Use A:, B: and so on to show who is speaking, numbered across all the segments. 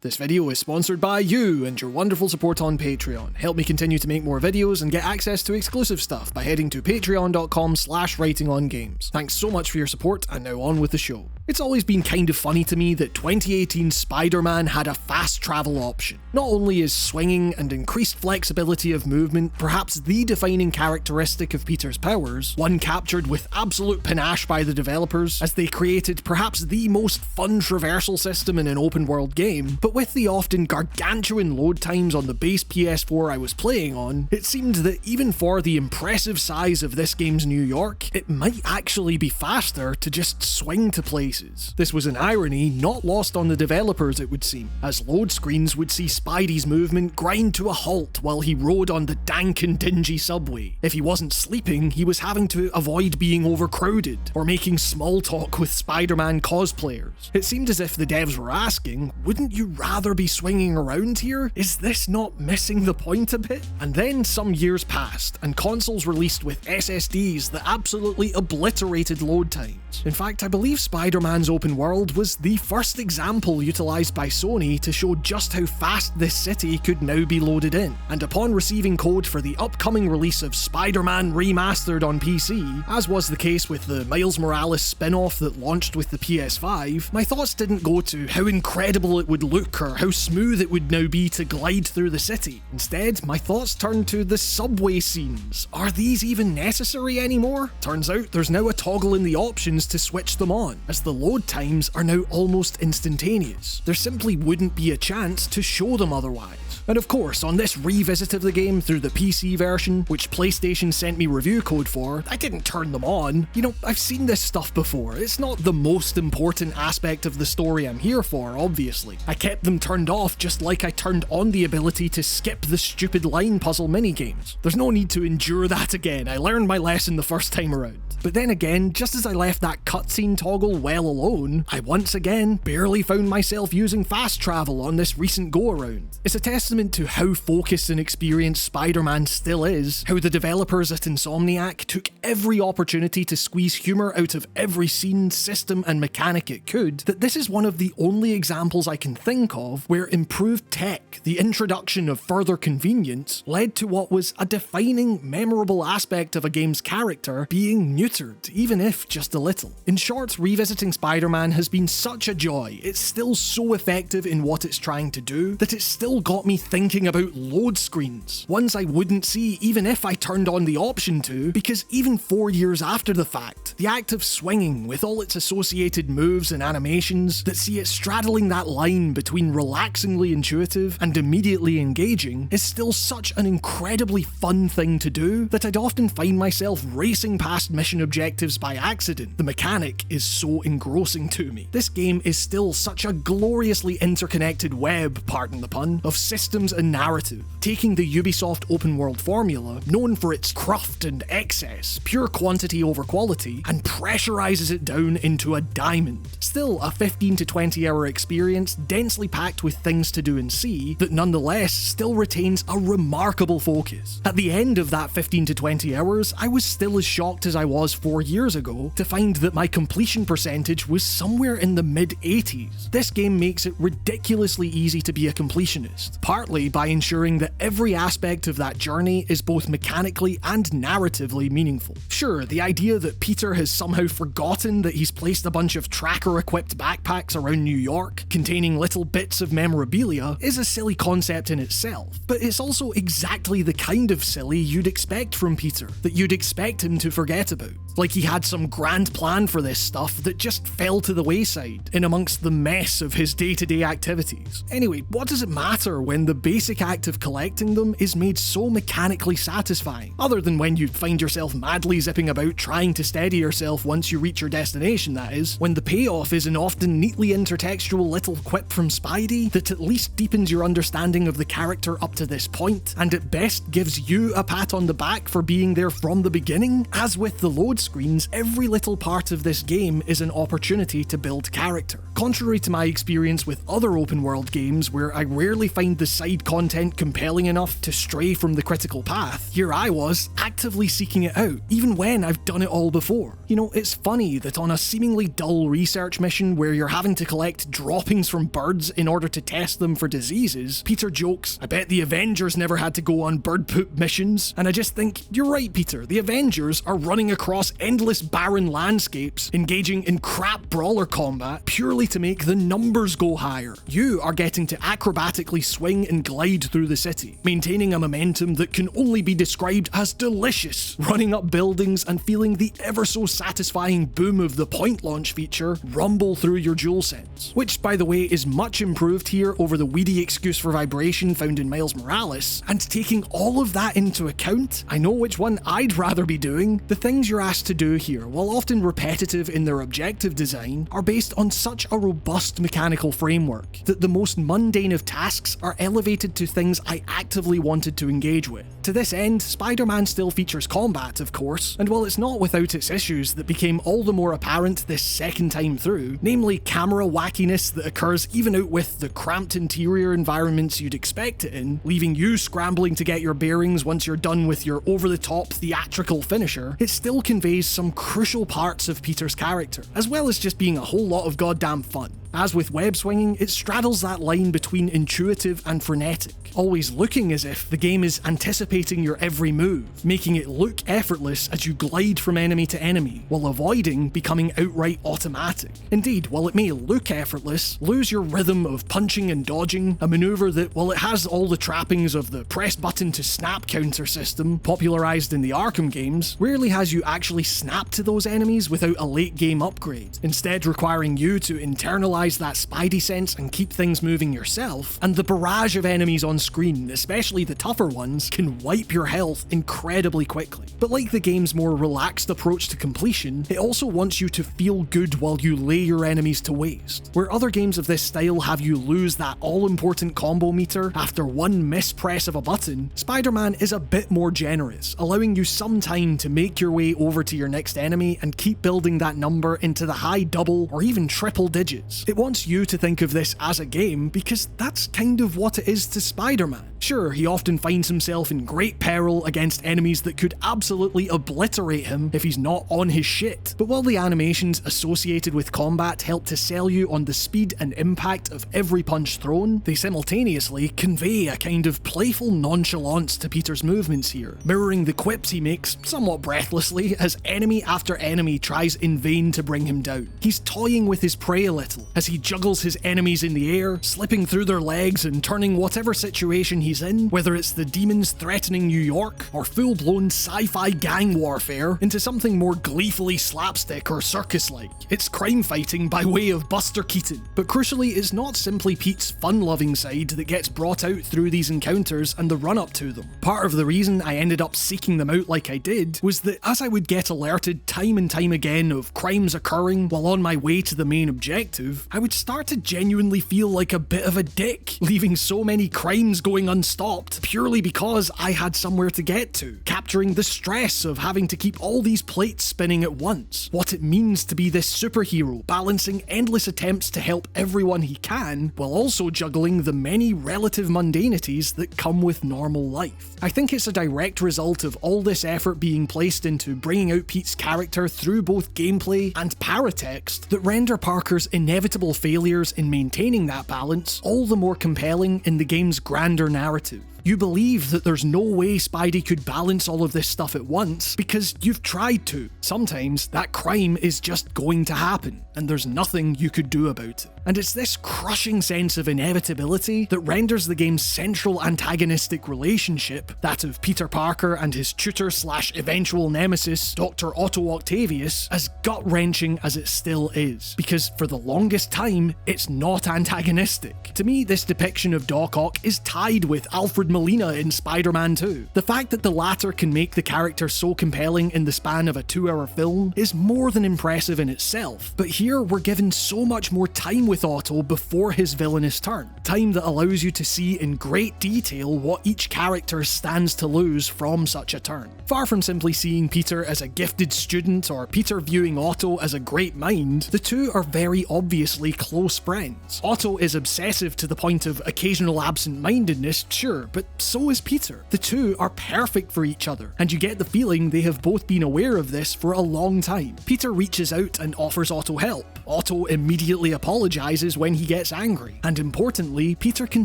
A: This video is sponsored by you and your wonderful support on Patreon. Help me continue to make more videos and get access to exclusive stuff by heading to patreon.com/writingongames. Thanks so much for your support, and now on with the show. It's always been kind of funny to me that 2018 Spider-Man had a fast travel option. Not only is swinging and increased flexibility of movement perhaps the defining characteristic of Peter's powers, one captured with absolute panache by the developers as they created perhaps the most fun traversal system in an open world game, but with the often gargantuan load times on the base PS4 I was playing on, it seemed that even for the impressive size of this game's New York, it might actually be faster to just swing to places. This was an irony not lost on the developers, it would seem, as load screens would see Spidey's movement grind to a halt while he rode on the dank and dingy subway. If he wasn't sleeping, he was having to avoid being overcrowded, or making small talk with Spider-Man cosplayers. It seemed as if the devs were asking, wouldn't you rather be swinging around here? Is this not missing the point a bit? And then some years passed, and consoles released with SSDs that absolutely obliterated load times. In fact, I believe Spider-Man's open world was the first example utilised by Sony to show just how fast this city could now be loaded in. And upon receiving code for the upcoming release of Spider-Man Remastered on PC, as was the case with the Miles Morales spin-off that launched with the PS5, my thoughts didn't go to how incredible it would look or how smooth it would now be to glide through the city. Instead, my thoughts turned to the subway scenes. Are these even necessary anymore? Turns out there's now a toggle in the options to switch them on, as the load times are now almost instantaneous. There simply wouldn't be a chance to show them otherwise. And of course, on this revisit of the game through the PC version, which PlayStation sent me review code for, I didn't turn them on. You know, I've seen this stuff before. It's not the most important aspect of the story I'm here for, obviously. I kept them turned off just like I turned on the ability to skip the stupid line puzzle minigames. There's no need to endure that again. I learned my lesson the first time around. But then again, just as I left that cutscene toggle well alone, I once again barely found myself using fast travel on this recent go-around. It's a testament to how focused and experienced Spider-Man still is, how the developers at Insomniac took every opportunity to squeeze humour out of every scene, system and mechanic it could, that this is one of the only examples I can think of where improved tech, the introduction of further convenience, led to what was a defining, memorable aspect of a game's character being neutered, even if just a little. In short, revisiting Spider-Man has been such a joy. It's still so effective in what it's trying to do that it's still got me thinking about load screens, ones I wouldn't see even if I turned on the option to, because even 4 years after the fact, the act of swinging with all its associated moves and animations that see it straddling that line between relaxingly intuitive and immediately engaging is still such an incredibly fun thing to do that I'd often find myself racing past mission objectives by accident. The mechanic is so engrossing to me. This game is still such a gloriously interconnected web, pardon the pun, of systems and narrative, taking the Ubisoft open world formula, known for its cruft and excess, pure quantity over quality, and pressurizes it down into a diamond. Still a 15 to 20 hour experience densely packed with things to do and see that nonetheless still retains a remarkable focus. At the end of that 15 to 20 hours, I was still as shocked as I was 4 years ago to find that my completion percentage was somewhere in the mid-80s. This game makes it ridiculously easy to be a completionist, partly by ensuring that every aspect of that journey is both mechanically and narratively meaningful. Sure, the idea that Peter has somehow forgotten that he's placed a bunch of tracker-equipped backpacks around New York containing little bits of memorabilia is a silly concept in itself, but it's also exactly the kind of silly you'd expect from Peter, that you'd expect him to forget about. Like he had some grand plan for this stuff that just fell to the wayside in amongst the mess of his day-to-day activities. Anyway, what does it matter when the basic act of collecting them is made so mechanically satisfying, other than when you find yourself madly zipping about trying to steady yourself once you reach your destination, that is, when the payoff is an often neatly intertextual little quip from Spidey that at least deepens your understanding of the character up to this point, and at best gives you a pat on the back for being there from the beginning. As with the load screens, every little part of this game is an opportunity to build character. Contrary to my experience with other open world games where I rarely find the side content compelling enough to stray from the critical path, here I was actively seeking it out, even when I've done it all before. You know, it's funny that on a seemingly dull research mission where you're having to collect droppings from birds in order to test them for diseases, Peter jokes, "I bet the Avengers never had to go on bird poop missions." And I just think, you're right, Peter, the Avengers are running across endless barren landscapes, engaging in crap brawler combat purely to make the numbers go higher. You are getting to acrobatically swing and glide through the city, maintaining a momentum that can only be described as delicious, running up buildings and feeling the ever so satisfying boom of the point launch feature rumble through your DualSense, which by the way is much improved here over the weedy excuse for vibration found in Miles Morales. And taking all of that into account, I know which one I'd rather be doing. The things you're asked to do here, while often repetitive in their objective design, are based on such a robust mechanical framework that the most mundane of tasks are elevated to things I actively wanted to engage with. To this end, Spider-Man still features combat, of course, and while it's not without its issues that became all the more apparent this second time through, namely camera wackiness that occurs even out with the cramped interior environments you'd expect it in, leaving you scrambling to get your bearings once you're done with your over-the-top theatrical finisher, it still conveys some crucial parts of Peter's character, as well as just being a whole lot of goddamn fun. As with web swinging, it straddles that line between intuitive and frenetic, always looking as if the game is anticipating your every move, making it look effortless as you glide from enemy to enemy, while avoiding becoming outright automatic. Indeed, while it may look effortless, lose your rhythm of punching and dodging, a maneuver that, while it has all the trappings of the press button to snap counter system popularized in the Arkham games, rarely has you actually snap to those enemies without a late game upgrade, instead requiring you to internalize that spidey sense and keep things moving yourself, and the barrage of enemies on screen, especially the tougher ones, can wipe your health incredibly quickly. But like the game's more relaxed approach to completion, it also wants you to feel good while you lay your enemies to waste. Where other games of this style have you lose that all-important combo meter after one mispress of a button, Spider-Man is a bit more generous, allowing you some time to make your way over to your next enemy and keep building that number into the high double or even triple digits. It wants you to think of this as a game because that's kind of what it is to Spider-Man. Sure, he often finds himself in great peril against enemies that could absolutely obliterate him if he's not on his shit, but while the animations associated with combat help to sell you on the speed and impact of every punch thrown, they simultaneously convey a kind of playful nonchalance to Peter's movements here, mirroring the quips he makes somewhat breathlessly as enemy after enemy tries in vain to bring him down. He's toying with his prey a little, as he juggles his enemies in the air, slipping through their legs and turning whatever situation he's in, whether it's the demons threatening New York or full-blown sci-fi gang warfare, into something more gleefully slapstick or circus-like. It's crime fighting by way of Buster Keaton. But crucially, it's not simply Pete's fun-loving side that gets brought out through these encounters and the run-up to them. Part of the reason I ended up seeking them out like I did was that as I would get alerted time and time again of crimes occurring while on my way to the main objective, I would start to genuinely feel like a bit of a dick, leaving so many crimes going unstopped purely because I had somewhere to get to, capturing the stress of having to keep all these plates spinning at once, what it means to be this superhero balancing endless attempts to help everyone he can, while also juggling the many relative mundanities that come with normal life. I think it's a direct result of all this effort being placed into bringing out Pete's character through both gameplay and paratext that render Parker's inevitable failures in maintaining that balance all the more compelling in the game's grander narrative. You believe that there's no way Spidey could balance all of this stuff at once because you've tried to. Sometimes that crime is just going to happen, and there's nothing you could do about it. And it's this crushing sense of inevitability that renders the game's central antagonistic relationship, that of Peter Parker and his tutor/eventual nemesis, Dr. Otto Octavius, as gut-wrenching as it still is. Because for the longest time, it's not antagonistic. To me, this depiction of Doc Ock is tied with Alfred Molina in Spider-Man 2. The fact that the latter can make the character so compelling in the span of a 2-hour film is more than impressive in itself, but here we're given so much more time with Otto before his villainous turn, time that allows you to see in great detail what each character stands to lose from such a turn. Far from simply seeing Peter as a gifted student or Peter viewing Otto as a great mind, the two are very obviously close friends. Otto is obsessive to the point of occasional absent-mindedness, sure, but but so is Peter. The two are perfect for each other, and you get the feeling they have both been aware of this for a long time. Peter reaches out and offers Otto help. Otto immediately apologizes when he gets angry, and importantly, Peter can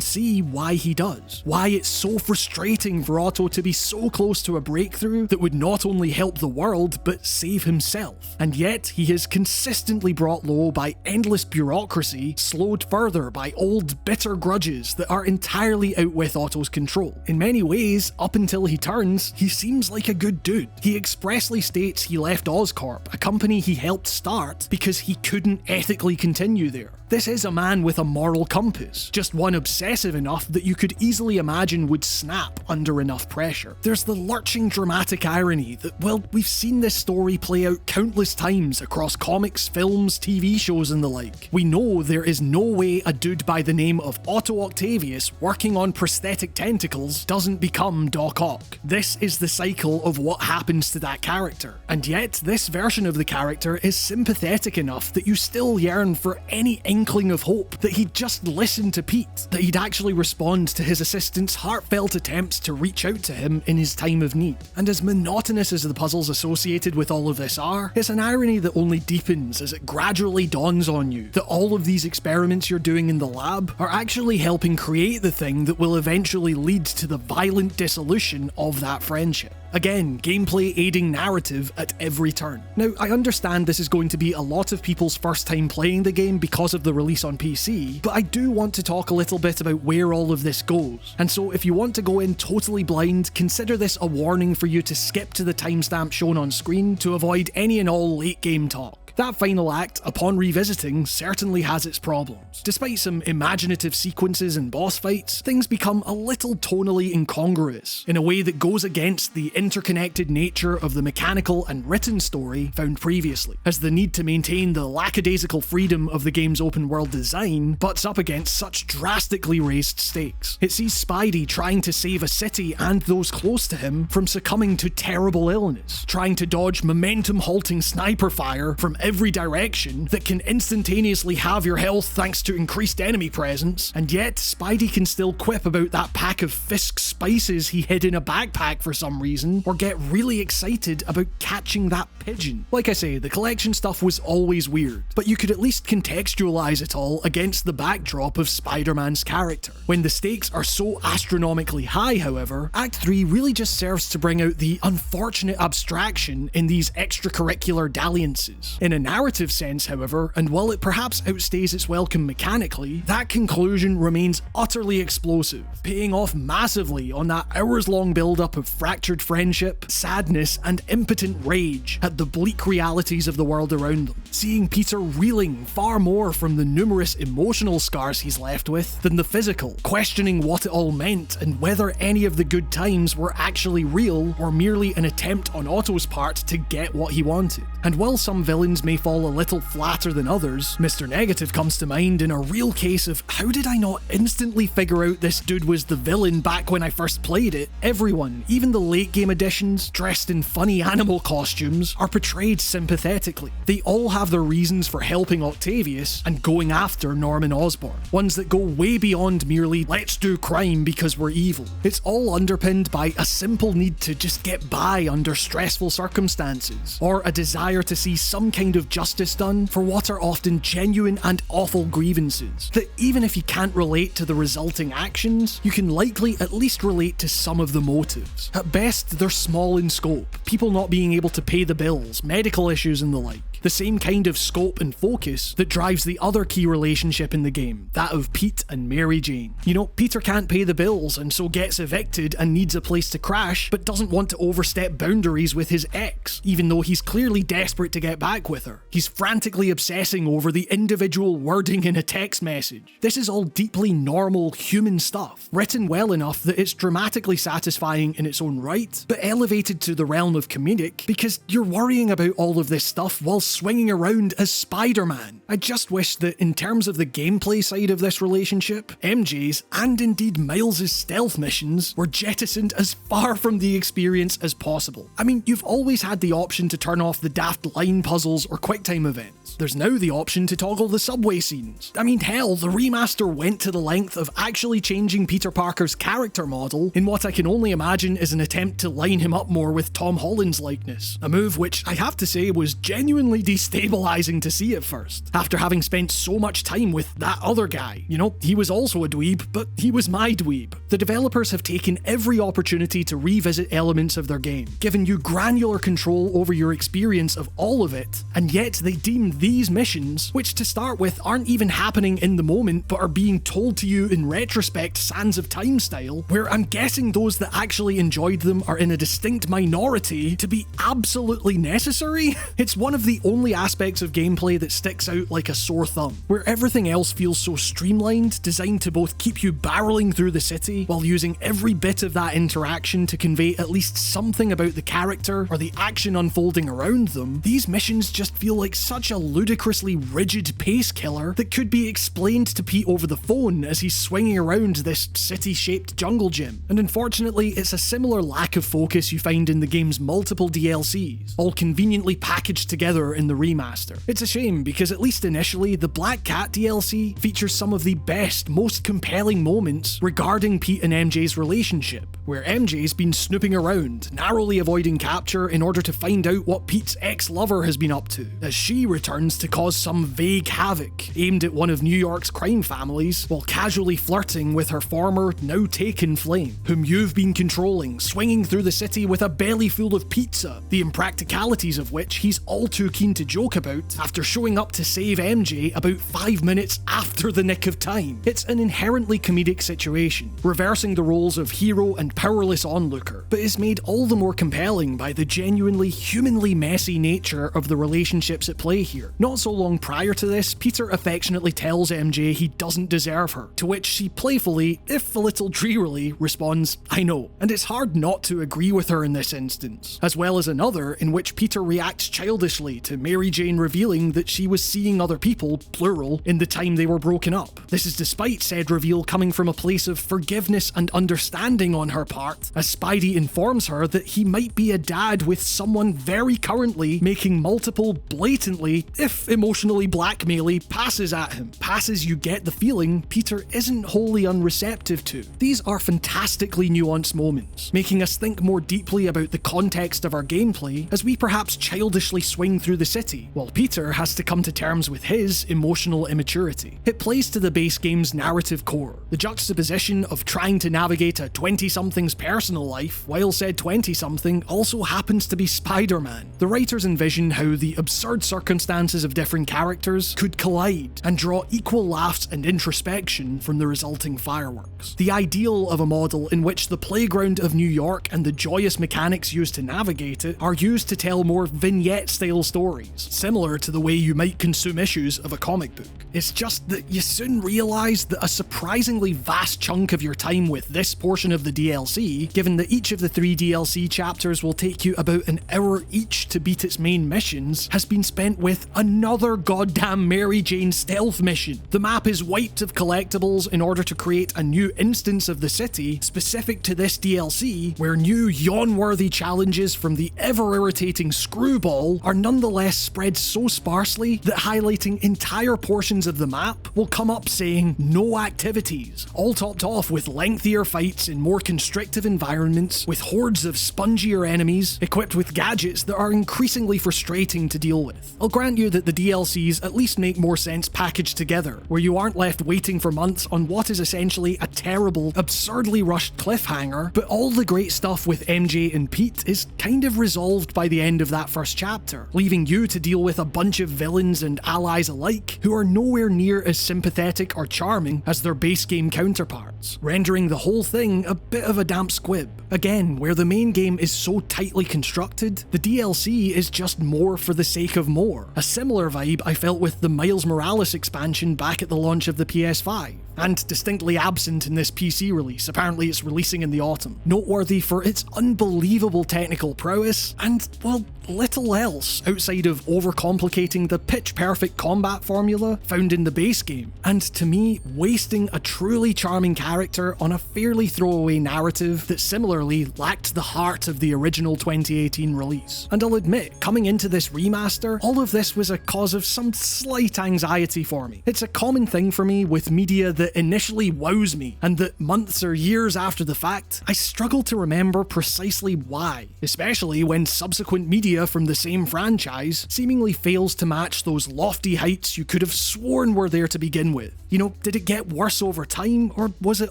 A: see why he does. Why it's so frustrating for Otto to be so close to a breakthrough that would not only help the world, but save himself. And yet, he is consistently brought low by endless bureaucracy, slowed further by old bitter grudges that are entirely out with Otto's control. In many ways, up until he turns, he seems like a good dude. He expressly states he left Oscorp, a company he helped start, because he couldn't ethically continue there. This is a man with a moral compass, just one obsessive enough that you could easily imagine would snap under enough pressure. There's the lurching dramatic irony that, well, we've seen this story play out countless times across comics, films, TV shows and the like. We know there is no way a dude by the name of Otto Octavius working on prosthetic tentacles doesn't become Doc Ock. This is the cycle of what happens to that character. And yet, this version of the character is sympathetic enough that you still yearn for any inkling of hope that he'd just listen to Pete, that he'd actually respond to his assistant's heartfelt attempts to reach out to him in his time of need. And as monotonous as the puzzles associated with all of this are, it's an irony that only deepens as it gradually dawns on you that all of these experiments you're doing in the lab are actually helping create the thing that will eventually lead to the violent dissolution of that friendship. Again, gameplay aiding narrative at every turn. Now, I understand this is going to be a lot of people's first time playing the game because of the release on PC, but I do want to talk a little bit about where all of this goes. And so if you want to go in totally blind, consider this a warning for you to skip to the timestamp shown on screen to avoid any and all late game talk. That final act, upon revisiting, certainly has its problems. Despite some imaginative sequences and boss fights, things become a little tonally incongruous, in a way that goes against the interconnected nature of the mechanical and written story found previously, as the need to maintain the lackadaisical freedom of the game's open world design butts up against such drastically raised stakes. It sees Spidey trying to save a city and those close to him from succumbing to terrible illness, trying to dodge momentum-halting sniper fire from every direction that can instantaneously halve your health thanks to increased enemy presence, and yet Spidey can still quip about that pack of Fisk spices he hid in a backpack for some reason, or get really excited about catching that pigeon. Like I say, the collection stuff was always weird, but you could at least contextualize it all against the backdrop of Spider-Man's character. When the stakes are so astronomically high, however, Act 3 really just serves to bring out the unfortunate abstraction in these extracurricular dalliances. In a narrative sense, however, and while it perhaps outstays its welcome mechanically, that conclusion remains utterly explosive, paying off massively on that hours-long build-up of fractured friendship, sadness, and impotent rage at the bleak realities of the world around them, seeing Peter reeling far more from the numerous emotional scars he's left with than the physical, questioning what it all meant and whether any of the good times were actually real or merely an attempt on Otto's part to get what he wanted. And while some villains may fall a little flatter than others, Mr. Negative comes to mind in a real case of how did I not instantly figure out this dude was the villain back when I first played it? Everyone, even the late game additions, dressed in funny animal costumes, are portrayed sympathetically. They all have their reasons for helping Octavius and going after Norman Osborn, ones that go way beyond merely let's do crime because we're evil. It's all underpinned by a simple need to just get by under stressful circumstances, or a desire to see some kind of justice done for what are often genuine and awful grievances, that even if you can't relate to the resulting actions, you can likely at least relate to some of the motives. At best, they're small in scope, people not being able to pay the bills, medical issues and the like. The same kind of scope and focus that drives the other key relationship in the game, that of Pete and Mary Jane. You know, Peter can't pay the bills and so gets evicted and needs a place to crash, but doesn't want to overstep boundaries with his ex, even though he's clearly desperate to get back with her. He's frantically obsessing over the individual wording in a text message. This is all deeply normal human stuff, written well enough that it's dramatically satisfying in its own right, but elevated to the realm of comedic because you're worrying about all of this stuff while swinging around as Spider-Man. I just wish that in terms of the gameplay side of this relationship, MJ's and indeed Miles' stealth missions were jettisoned as far from the experience as possible. I mean, you've always had the option to turn off the daft line puzzles or QuickTime events. There's now the option to toggle the subway scenes. I mean, hell, the remaster went to the length of actually changing Peter Parker's character model in what I can only imagine is an attempt to line him up more with Tom Holland's likeness. A move which I have to say was genuinely destabilizing to see at first, after having spent so much time with that other guy. You know, he was also a dweeb, but he was my dweeb. The developers have taken every opportunity to revisit elements of their game, giving you granular control over your experience of all of it, and yet they deem these missions, which to start with aren't even happening in the moment but are being told to you in retrospect Sands of Time style, where I'm guessing those that actually enjoyed them are in a distinct minority, to be absolutely necessary. It's one of the only aspects of gameplay that sticks out like a sore thumb, where everything else feels so streamlined, designed to both keep you barreling through the city while using every bit of that interaction to convey at least something about the character or the action unfolding around them. These missions just feel like such a ludicrously rigid pace killer that could be explained to Pete over the phone as he's swinging around this city-shaped jungle gym. And unfortunately, it's a similar lack of focus you find in the game's multiple DLCs, all conveniently packaged together in the remaster. It's a shame because at least initially, the Black Cat DLC features some of the best, most compelling moments regarding Pete and MJ's relationship, where MJ's been snooping around, narrowly avoiding capture in order to find out what Pete's ex-lover has been up to, as she returns to cause some vague havoc aimed at one of New York's crime families while casually flirting with her former, now taken flame, whom you've been controlling, swinging through the city with a belly full of pizza, the impracticalities of which he's all too keen to joke about after showing up to save MJ about 5 minutes after the nick of time. It's an inherently comedic situation, reversing the roles of hero and powerless onlooker, but is made all the more compelling by the genuinely humanly messy nature of the relationships at play here. Not so long prior to this, Peter affectionately tells MJ he doesn't deserve her, to which she playfully, if a little drearily, responds, "I know." And it's hard not to agree with her in this instance, as well as another in which Peter reacts childishly to Mary Jane revealing that she was seeing other people, plural, in the time they were broken up. This is despite said reveal coming from a place of forgiveness and understanding on her part, as Spidey informs her that he might be a dad with someone very currently making multiple blatantly, if emotionally blackmaily, passes at him. Passes you get the feeling Peter isn't wholly unreceptive to. These are fantastically nuanced moments, making us think more deeply about the context of our gameplay as we perhaps childishly swing through the city, while Peter has to come to terms with his emotional immaturity. It plays to the base game's narrative core, the juxtaposition of trying to navigate a 20-something's personal life, while said 20-something also happens to be Spider-Man. The writers envision how the absurd circumstances of different characters could collide and draw equal laughs and introspection from the resulting fireworks. The ideal of a model in which the playground of New York and the joyous mechanics used to navigate it are used to tell more vignette-style stories, similar to the way you might consume issues of a comic book. It's just that you soon realise that a surprisingly vast chunk of your time with this portion of the DLC, given that each of the 3 DLC chapters will take you about an hour each to beat its main missions, has been spent with another goddamn Mary Jane stealth mission. The map is wiped of collectibles in order to create a new instance of the city specific to this DLC, where new yawn-worthy challenges from the ever-irritating Screwball are nonetheless spread so sparsely that highlighting entire portions of the map will come up saying no activities, all topped off with lengthier fights in more constrictive environments with hordes of spongier enemies equipped with gadgets that are increasingly frustrating to deal with. I'll grant you that the DLCs at least make more sense packaged together, where you aren't left waiting for months on what is essentially a terrible, absurdly rushed cliffhanger, but all the great stuff with MJ and Pete is kind of resolved by the end of that first chapter, leaving you to deal with a bunch of villains and allies alike who are nowhere near as sympathetic or charming as their base game counterparts, rendering the whole thing a bit of a damp squib. Again, where the main game is so tightly constructed, the DLC is just more for the sake of more. A similar vibe I felt with the Miles Morales expansion back at the launch of the PS5. and distinctly absent in this PC release. Apparently it's releasing in the autumn. Noteworthy for its unbelievable technical prowess, and, well, little else outside of overcomplicating the pitch-perfect combat formula found in the base game, and to me, wasting a truly charming character on a fairly throwaway narrative that similarly lacked the heart of the original 2018 release. And I'll admit, coming into this remaster, all of this was a cause of some slight anxiety for me. It's a common thing for me with media that initially wows me, and that months or years after the fact, I struggle to remember precisely why, especially when subsequent media from the same franchise seemingly fails to match those lofty heights you could have sworn were there to begin with. You know, did it get worse over time, or was it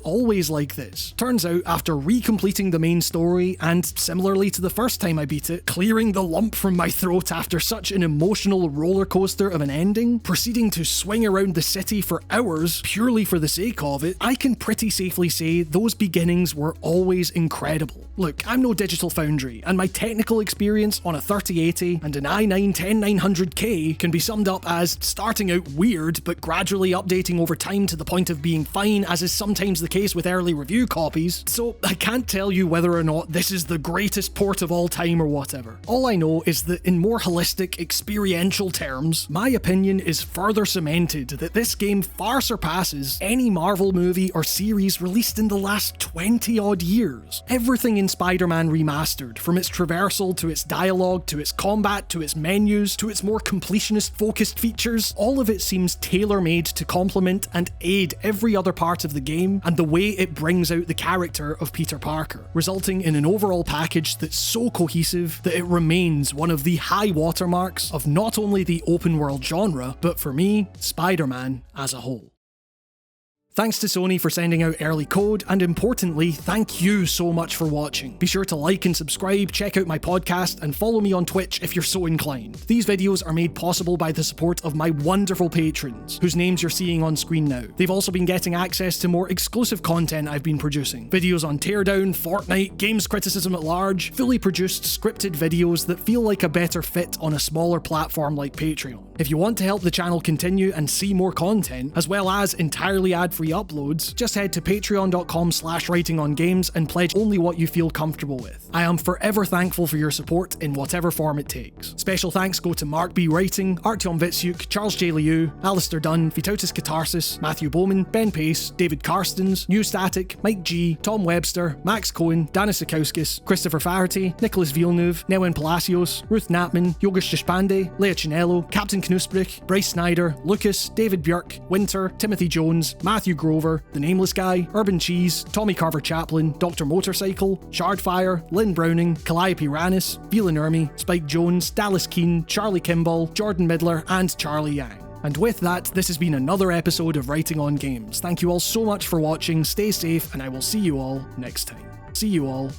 A: always like this? Turns out, after recompleting the main story, and similarly to the first time I beat it, clearing the lump from my throat after such an emotional roller coaster of an ending, proceeding to swing around the city for hours purely for the sake of it, I can pretty safely say those beginnings were always incredible. Look, I'm no Digital Foundry, and my technical experience on a 3080 and an i9-10900K can be summed up as starting out weird, but gradually updating over time to the point of being fine, as is sometimes the case with early review copies, so I can't tell you whether or not this is the greatest port of all time or whatever. All I know is that in more holistic, experiential terms, my opinion is further cemented that this game far surpasses any Marvel movie or series released in the last 20 odd years. Everything in Spider-Man Remastered, from its traversal to its dialogue to its combat to its menus to its more completionist-focused features, all of it seems tailor-made to complement and aid every other part of the game and the way it brings out the character of Peter Parker, resulting in an overall package that's so cohesive that it remains one of the high watermarks of not only the open world genre, but for me, Spider-Man as a whole. Thanks to Sony for sending out early code, and importantly, thank you so much for watching. Be sure to like and subscribe, check out my podcast, and follow me on Twitch if you're so inclined. These videos are made possible by the support of my wonderful patrons, whose names you're seeing on screen now. They've also been getting access to more exclusive content I've been producing. Videos on Teardown, Fortnite, games criticism at large, fully produced scripted videos that feel like a better fit on a smaller platform like Patreon. If you want to help the channel continue and see more content, as well as entirely ad-free uploads, just head to patreon.com/writingongames and pledge only what you feel comfortable with. I am forever thankful for your support in whatever form it takes. Special thanks go to Mark B. Writing, Artyom Vitsuk, Charles J. Liu, Alistair Dunn, Vitautis Catharsis, Matthew Bowman, Ben Pace, David Karstens, New Static, Mike G, Tom Webster, Max Cohen, Danis Sikauskis, Christopher Faherty, Nicholas Villeneuve, Nelwyn Palacios, Ruth Knapman, Yogesh Deshpande, Leah Chinello, Captain Knussbrich, Bryce Snyder, Lucas, David Björk, Winter, Timothy Jones, Matthew Grover, The Nameless Guy, Urban Cheese, Tommy Carver Chaplin, Dr. Motorcycle, Shardfire, Lynn Browning, Calliope Ranis, Vila Nurmi, Spike Jones, Dallas Keane, Charlie Kimball, Jordan Midler, and Charlie Yang. And with that, this has been another episode of Writing on Games. Thank you all so much for watching, stay safe, and I will see you all next time. See you all